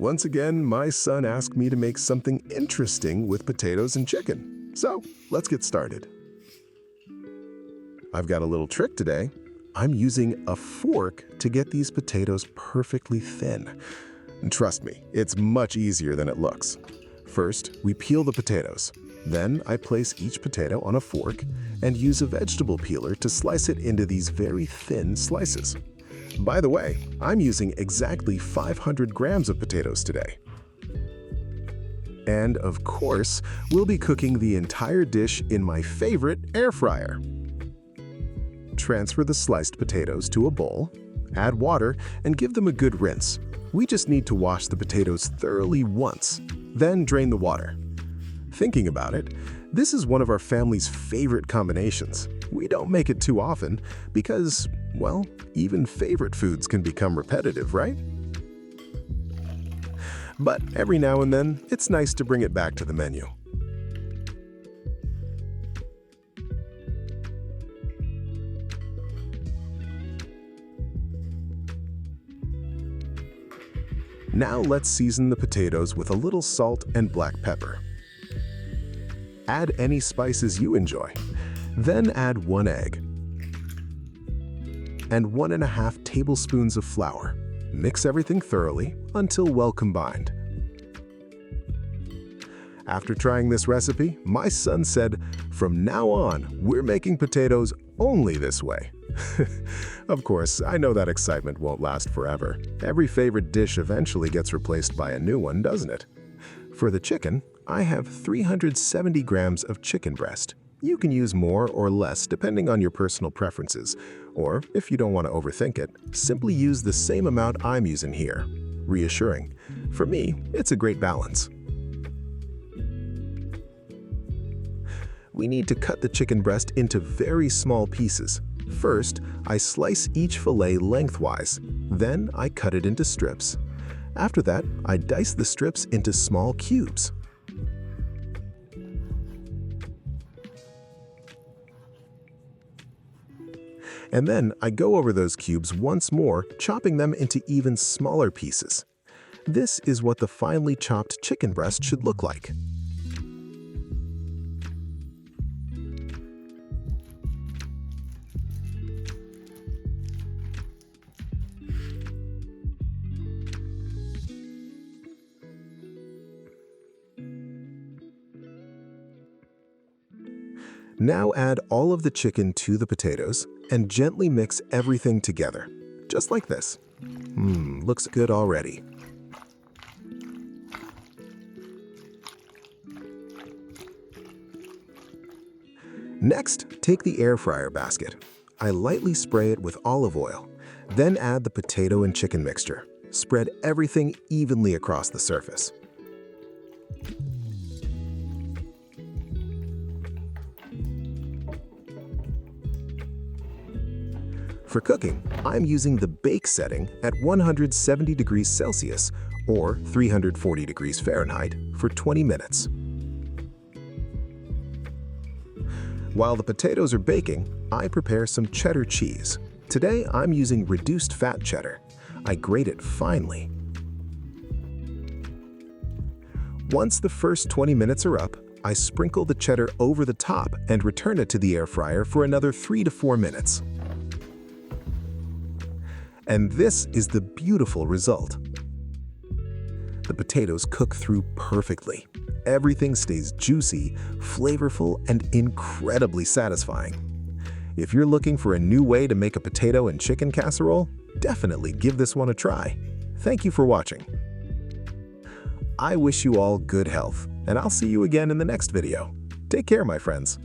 Once again, my son asked me to make something interesting with potatoes and chicken. So, let's get started. I've got a little trick today. I'm using a fork to get these potatoes perfectly thin. And trust me, it's much easier than it looks. First, we peel the potatoes. Then I place each potato on a fork and use a vegetable peeler to slice it into these very thin slices. By the way, I'm using exactly 500 grams of potatoes today. And of course, we'll be cooking the entire dish in my favorite air fryer. Transfer the sliced potatoes to a bowl, add water, and give them a good rinse. We just need to wash the potatoes thoroughly once, then drain the water. Thinking about it, this is one of our family's favorite combinations. We don't make it too often because, well, even favorite foods can become repetitive, right? But every now and then, it's nice to bring it back to the menu. Now let's season the potatoes with a little salt and black pepper. Add any spices you enjoy. Then add 1 egg and 1½ tablespoons of flour. Mix everything thoroughly until well combined. After trying this recipe, my son said, "From now on, we're making potatoes only this way." Of course, I know that excitement won't last forever. Every favorite dish eventually gets replaced by a new one, doesn't it? For the chicken, I have 370 grams of chicken breast. You can use more or less depending on your personal preferences, or if you don't want to overthink it, simply use the same amount I'm using here. Reassuring. For me, it's a great balance. We need to cut the chicken breast into very small pieces. First, I slice each fillet lengthwise. Then I cut it into strips. After that, I dice the strips into small cubes. And then I go over those cubes once more, chopping them into even smaller pieces. This is what the finely chopped chicken breast should look like. Now add all of the chicken to the potatoes and gently mix everything together, just like this. Looks good already. Next, take the air fryer basket. I lightly spray it with olive oil, then add the potato and chicken mixture. Spread everything evenly across the surface. For cooking, I'm using the bake setting at 170 degrees Celsius or 340 degrees Fahrenheit for 20 minutes. While the potatoes are baking, I prepare some cheddar cheese. Today, I'm using reduced fat cheddar. I grate it finely. Once the first 20 minutes are up, I sprinkle the cheddar over the top and return it to the air fryer for another 3 to 4 minutes. And this is the beautiful result. The potatoes cook through perfectly. Everything stays juicy, flavorful, and incredibly satisfying. If you're looking for a new way to make a potato and chicken casserole, definitely give this one a try. Thank you for watching. I wish you all good health, and I'll see you again in the next video. Take care, my friends.